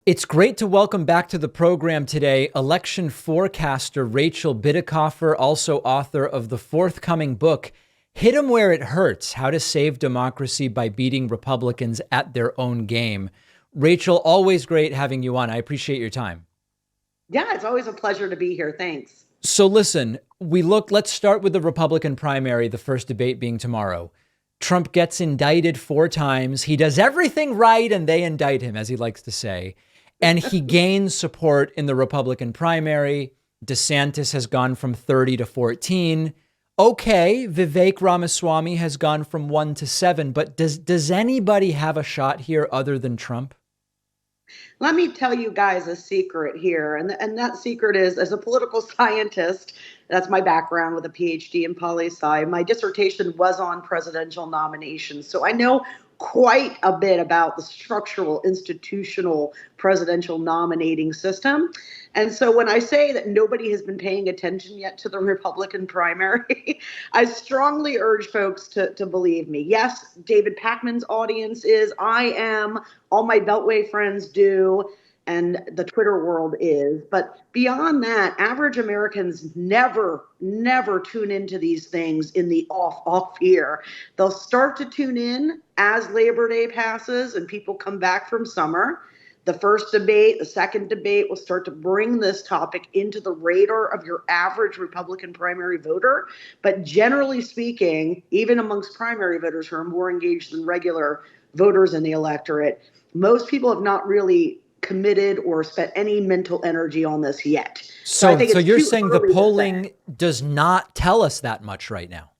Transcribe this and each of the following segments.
It's great to welcome back to the program today election forecaster Rachel Bitecofer, also author of the forthcoming book, Hit 'em Where It Hurts: How to Save Democracy by Beating Republicans at Their Own Game. Rachel, always great having you on. I appreciate your time. Yeah, it's always a pleasure to be here. Thanks. So listen, let's start with the Republican primary, the first debate being tomorrow. Trump gets indicted 4 times. He does everything right and they indict him, as he likes to say. And he gains support in the Republican primary. DeSantis has gone from 30 to 14. Okay, Vivek Ramaswamy has gone from 1 to 7. But does anybody have a shot here other than Trump? Let me tell you guys a secret here. And that secret is, as a political scientist, that's my background with a PhD in poli-sci. My dissertation was on presidential nominations. So I know quite a bit about the structural, institutional presidential nominating system. And so when I say that nobody has been paying attention yet to the Republican primary, I strongly urge folks to believe me. Yes, David Pakman's audience is, I am, all my Beltway friends do, and the Twitter world is. But beyond that, average Americans never tune into these things in the off here. They'll start to tune in as Labor Day passes and people come back from summer. The first debate, the second debate will start to bring this topic into the radar of your average Republican primary voter. But generally speaking, even amongst primary voters who are more engaged than regular voters in the electorate, most people have not really committed or spent any mental energy on this yet. I So, think so it's you're too saying the early to say. polling does not tell us that much right now?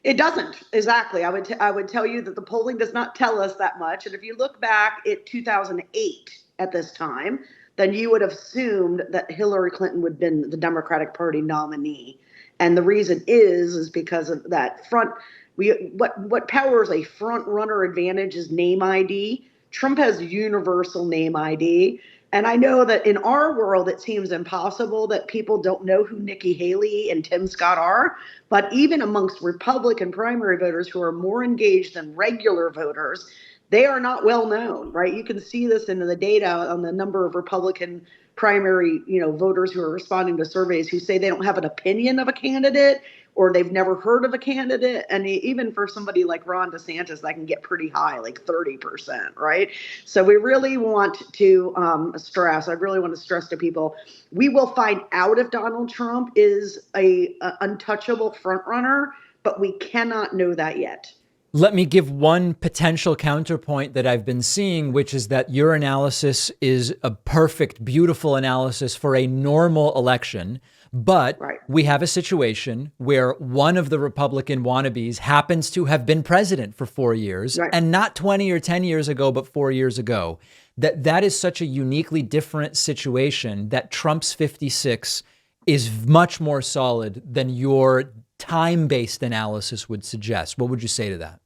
It doesn't. Exactly. I would tell you that the polling does not tell us that much. And if you look back at 2008 at this time, then you would have assumed that Hillary Clinton would have been the Democratic Party nominee. And the reason is because of that front. What powers a front runner advantage is name ID. Trump has universal name ID. And I know that in our world, it seems impossible that people don't know who Nikki Haley and Tim Scott are. But even amongst Republican primary voters who are more engaged than regular voters, they are not well known, right? You can see this in the data on the number of Republican primary, voters who are responding to surveys who say they don't have an opinion of a candidate or they've never heard of a candidate. And even for somebody like Ron DeSantis, that can get pretty high, like 30%, right? So we really want to I really want to stress to people, we will find out if Donald Trump is a untouchable frontrunner, but we cannot know that yet. Let me give one potential counterpoint that I've been seeing, which is that your analysis is a perfect, beautiful analysis for a normal election. But Right. we have a situation where one of the Republican wannabes happens to have been president for 4 years, Right. and not 20 or 10 years ago, but 4 years ago. That is such a uniquely different situation that Trump's 56 is much more solid than your time-based analysis would suggest. What would you say to that?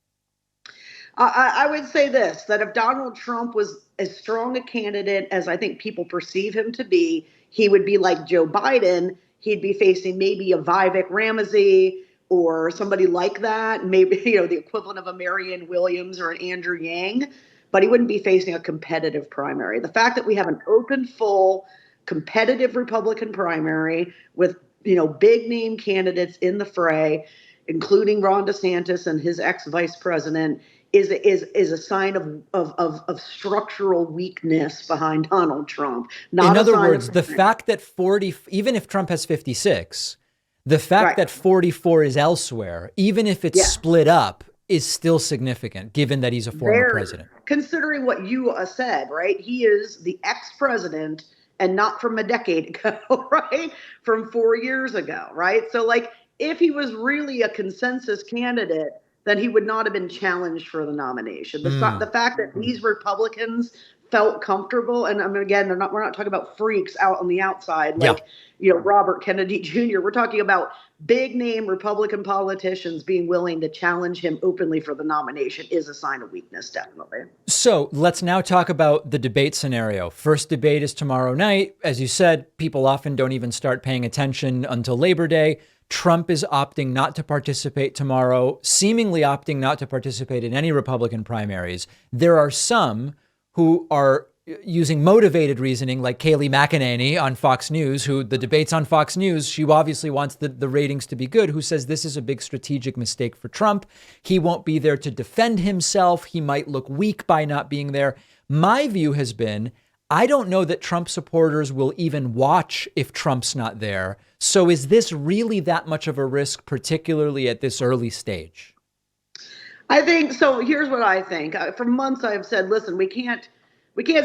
I would say this, that if Donald Trump was as strong a candidate as I think people perceive him to be, he would be like Joe Biden. He'd be facing maybe a Vivek Ramsey or somebody like that, maybe the equivalent of a Marianne Williams or an Andrew Yang, but he wouldn't be facing a competitive primary. The fact that we have an open, full, competitive Republican primary with big name candidates in the fray, including Ron DeSantis and his ex vice president, is a sign of structural weakness behind Donald Trump, In not a other sign of words, the strength. fact that 40, even if Trump has 56, the fact Right. that 44 is elsewhere, even if it's Yeah. split up, is still significant, given that he's a former Very, president. considering what you said, right? He is the ex-president and not from a decade ago, right? From 4 years ago, right? So, like, if he was really a consensus candidate, then he would not have been challenged for the nomination. The Mm. fact that these Republicans felt comfortable, and I mean, again, we're not talking about freaks out on the outside, Yeah. like Robert Kennedy Jr. We're talking about big name Republican politicians being willing to challenge him openly for the nomination is a sign of weakness, definitely. So let's now talk about the debate scenario. First debate is tomorrow night. As you said, people often don't even start paying attention until Labor Day. Trump is opting not to participate tomorrow, seemingly opting not to participate in any Republican primaries. There are some who are using motivated reasoning like Kayleigh McEnany on Fox News, who the debates on Fox News, she obviously wants the ratings to be good, who says this is a big strategic mistake for Trump. He won't be there to defend himself. He might look weak by not being there. My view has been, I don't know that Trump supporters will even watch if Trump's not there. So is this really that much of a risk, particularly at this early stage? I think so. Here's what I think. For months, I've said, listen, we can't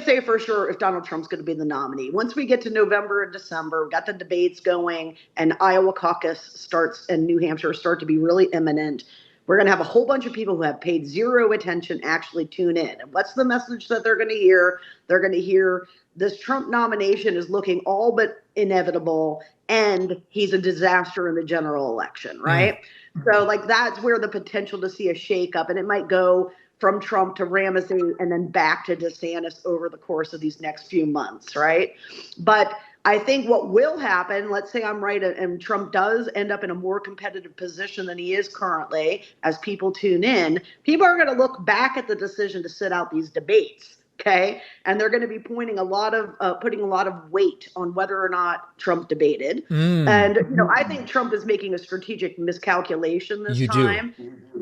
say for sure if Donald Trump's going to be the nominee. Once we get to November and December, we've got the debates going, and Iowa caucus starts and New Hampshire start to be really imminent. We're going to have a whole bunch of people who have paid zero attention actually tune in. And what's the message that they're going to hear? They're going to hear this Trump nomination is looking all but inevitable, and he's a disaster in the general election, right? So like that's where the potential to see a shakeup, and it might go from Trump to Ramsey and then back to DeSantis over the course of these next few months, right? But I think what will happen, let's say I'm right, and Trump does end up in a more competitive position than he is currently as people tune in, people are going to look back at the decision to sit out these debates. Okay. And they're going to be putting a lot of weight on whether or not Trump debated. And, I think Trump is making a strategic miscalculation this time.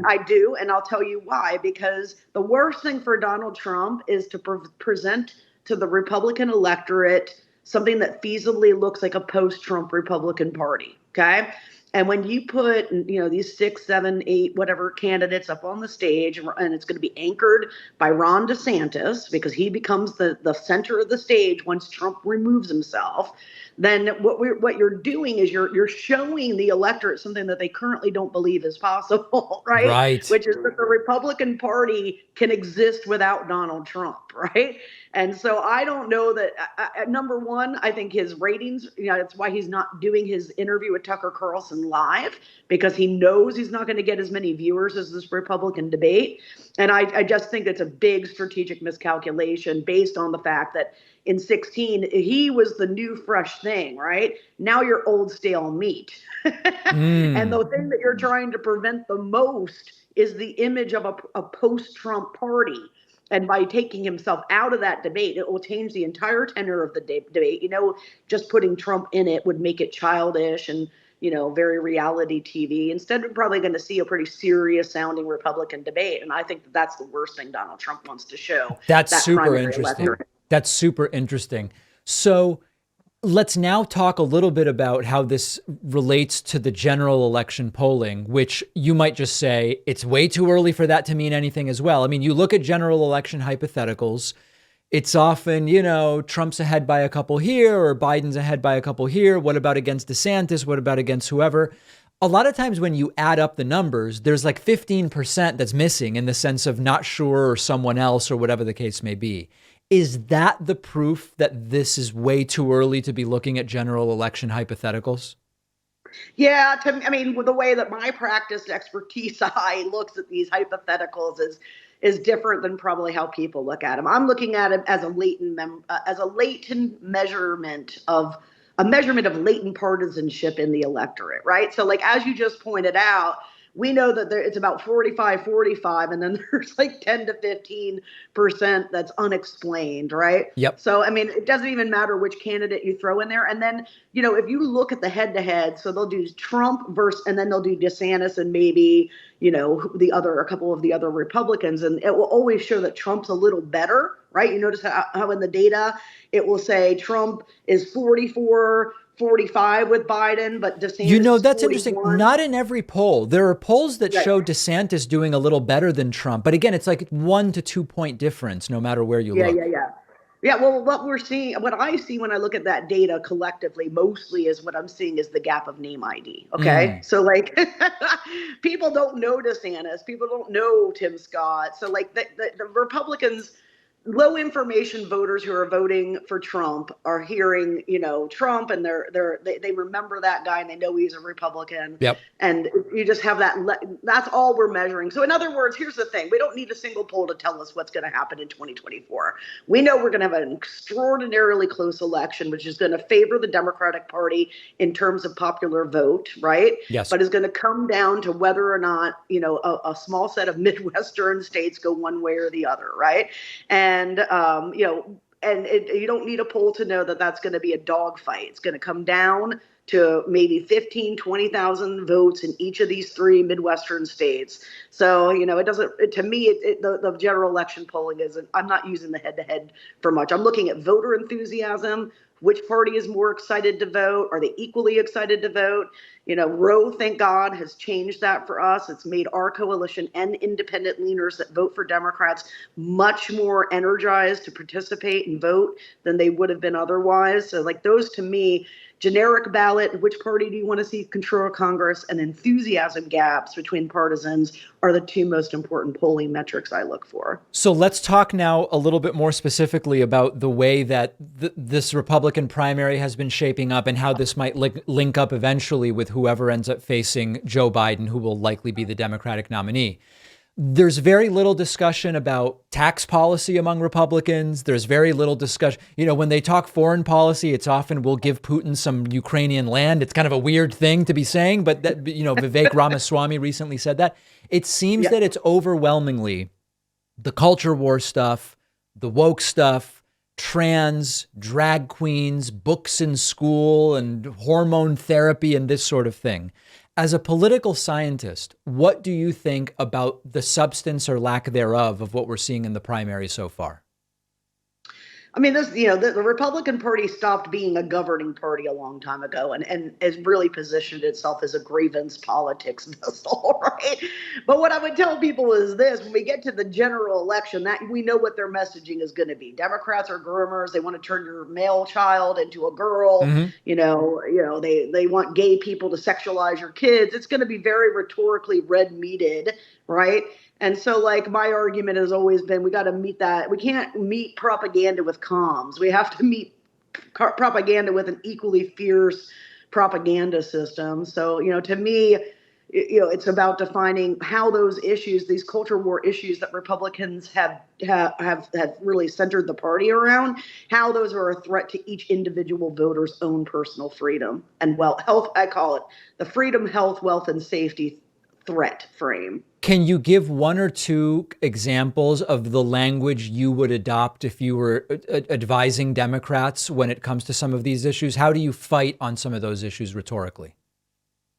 I do. And I'll tell you why, because the worst thing for Donald Trump is to present to the Republican electorate something that feasibly looks like a post-Trump Republican Party. Okay. And when you put, these 6, 7, 8, whatever candidates up on the stage, and it's going to be anchored by Ron DeSantis because he becomes the center of the stage once Trump removes himself, then what you're doing is you're showing the electorate something that they currently don't believe is possible, right? Right. Which is that the Republican Party can exist without Donald Trump, right? And so I don't know that, number one, I think his ratings, that's why he's not doing his interview with Tucker Carlson live, because he knows he's not going to get as many viewers as this Republican debate. And I just think it's a big strategic miscalculation based on the fact that in 2016, he was the new fresh thing, right? Now you're old stale meat. And the thing that you're trying to prevent the most is the image of a post-Trump party. And by taking himself out of that debate, it will change the entire tenor of the debate. Just putting Trump in it would make it childish and, very reality TV. Instead, we're probably going to see a pretty serious sounding Republican debate. And I think that's the worst thing Donald Trump wants to show. That's super interesting. That's super interesting. So let's now talk a little bit about how this relates to the general election polling, which you might just say it's way too early for that to mean anything as well. I mean, you look at general election hypotheticals, it's often, Trump's ahead by a couple here or Biden's ahead by a couple here. What about against DeSantis? What about against whoever? A lot of times when you add up the numbers, there's like 15% that's missing in the sense of not sure or someone else or whatever the case may be. Is that the proof that this is way too early to be looking at general election hypotheticals? Yeah, the way that my practiced expertise eye looks at these hypotheticals is different than probably how people look at them. I'm looking at it as a latent measurement of latent partisanship in the electorate, right? So like, as you just pointed out, we know that it's about 45, and then there's like 10 to 15% that's unexplained, right? Yep. So, it doesn't even matter which candidate you throw in there. And then, if you look at the head-to-head, so they'll do Trump and then they'll do DeSantis and maybe, a couple of the other Republicans, and it will always show that Trump's a little better, right? You notice how in the data, it will say Trump is 44-45 with Biden, but DeSantis that's is 41. interesting. Not in every poll. There are polls that show DeSantis doing a little better than Trump. But again, it's like 1 to 2 point difference, no matter where you look. Yeah, well, what I see when I look at that data collectively, mostly is what I'm seeing is the gap of name ID. Okay. So like people don't know DeSantis. People don't know Tim Scott. So like the Republicans, low information voters who are voting for Trump are hearing, Trump, and they remember that guy and they know he's a Republican. Yep. And you just have that's all we're measuring. So in other words, here's the thing. We don't need a single poll to tell us what's going to happen in 2024. We know we're going to have an extraordinarily close election, which is going to favor the Democratic Party in terms of popular vote, right? Yes. But is going to come down to whether or not, a small set of Midwestern states go one way or the other, right? And, you don't need a poll to know that that's going to be a dogfight. It's going to come down to maybe 15, 20,000 votes in each of these three Midwestern states. So, it doesn't, to me, the general election polling isn't, I'm not using the head to head for much. I'm looking at voter enthusiasm. Which party is more excited to vote? Are they equally excited to vote? Roe, thank God, has changed that for us. It's made our coalition and independent leaners that vote for Democrats much more energized to participate and vote than they would have been otherwise. So, like, those to me, generic ballot, which party do you want to see control Congress, and enthusiasm gaps between partisans are the two most important polling metrics I look for. So let's talk now a little bit more specifically about the way that this Republican primary has been shaping up and how this might link up eventually with whoever ends up facing Joe Biden, who will likely be the Democratic nominee. There's very little discussion about tax policy among Republicans. There's very little discussion. When they talk foreign policy, it's often we'll give Putin some Ukrainian land. It's kind of a weird thing to be saying, but that, Vivek Ramaswamy recently said that. It seems that it's overwhelmingly the culture war stuff, the woke stuff, trans, drag queens, books in school, and hormone therapy and this sort of thing. As a political scientist, what do you think about the substance or lack thereof of what we're seeing in the primary so far? I mean, the Republican Party stopped being a governing party a long time ago and has really positioned itself as a grievance politics vessel, right? But what I would tell people is this: when we get to the general election, that we know what their messaging is going to be. Democrats are groomers. They want to turn your male child into a girl. Mm-hmm. They want gay people to sexualize your kids. It's going to be very rhetorically red-meated, right? And so, like, my argument has always been, we got to meet that. We can't meet propaganda with comms. We have to meet propaganda with an equally fierce propaganda system. So, to me, it's about defining how those issues, these culture war issues that Republicans have really centered the party around, how those are a threat to each individual voter's own personal freedom and health. I call it the freedom, health, wealth, and safety threat frame. Can you give one or two examples of the language you would adopt if you were advising Democrats when it comes to some of these issues? How do you fight on some of those issues rhetorically?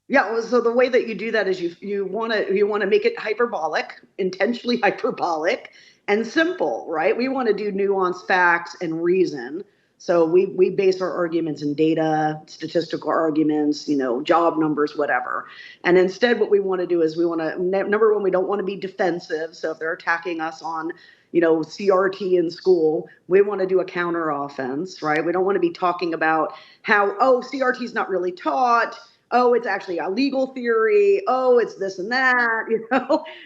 Yeah, well, so the way that you do that is you want to make it hyperbolic, intentionally hyperbolic, and simple, right? We want to do nuanced facts and reason. So we base our arguments in data, statistical arguments, job numbers, whatever. And instead, what we want to do is we want to, number one, we don't want to be defensive. So if they're attacking us on, CRT in school, we want to do a counter offense, right? We don't want to be talking about how, CRT is not really taught. Oh, it's actually a legal theory. Oh, it's this and that.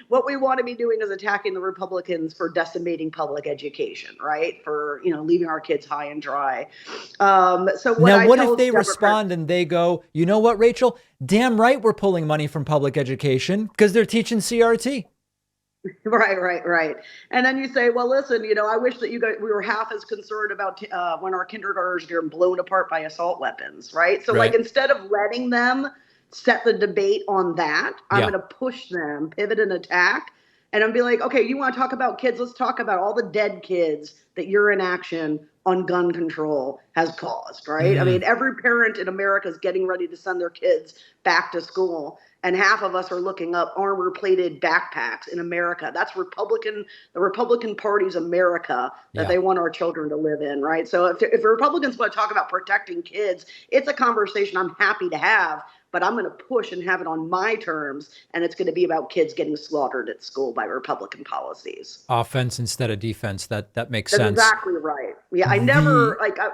What we want to be doing is attacking the Republicans for decimating public education, right? For, leaving our kids high and dry. So what if they respond and they go, you know what, Rachel, damn right, we're pulling money from public education because they're teaching CRT. Right. And then you say, well, listen, I wish that we were half as concerned about when our kindergartners get blown apart by assault weapons, right? So like, instead of letting them set the debate on that, I'm going to push them, pivot and attack. And I'm be like, okay, you want to talk about kids? Let's talk about all the dead kids that your inaction on gun control has caused, right? I mean, every parent in America is getting ready to send their kids back to school. And half of us are looking up armor-plated backpacks in America. That's the Republican Party's America that they want our children to live in, right? So if Republicans want to talk about protecting kids, it's a conversation I'm happy to have, but I'm going to push and have it on my terms, and it's going to be about kids getting slaughtered at school by Republican policies. Offense instead of defense. That makes sense. That's exactly right. Yeah,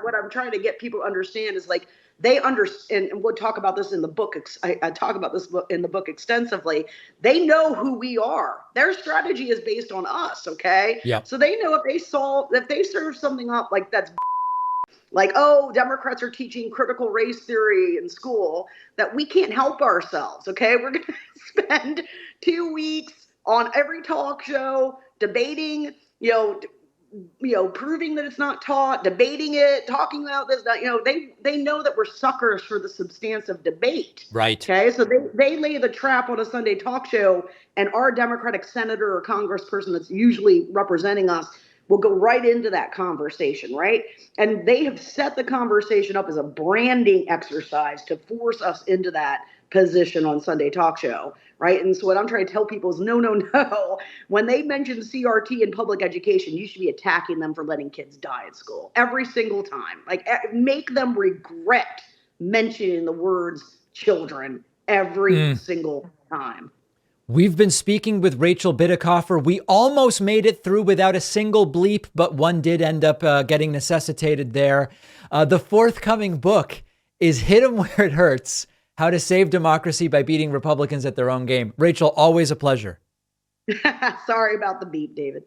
what I'm trying to get people to understand is like, they understand, and we'll talk about this in the book. I talk about this in the book extensively. They know who we are. Their strategy is based on us. Okay. Yeah. So they know if they serve something up like that's like, Democrats are teaching critical race theory in school, that we can't help ourselves. Okay. We're going to spend 2 weeks on every talk show debating, proving that it's not taught, debating it, talking about this, they know that we're suckers for the substantive debate. Right. Okay. So they lay the trap on a Sunday talk show, and our Democratic senator or congressperson that's usually representing us will go right into that conversation, right? And they have set the conversation up as a branding exercise to force us into that position on Sunday Talk Show, right? And so what I'm trying to tell people is no, no, no. When they mention CRT in public education, you should be attacking them for letting kids die at school every single time. Like, make them regret mentioning the words children every single time. We've been speaking with Rachel Bitecofer. We almost made it through without a single bleep, but one did end up getting necessitated there. The forthcoming book is Hit 'em Where It Hurts: How to Save Democracy by Beating Republicans at Their Own Game. Rachel, always a pleasure. Sorry about the beep, David.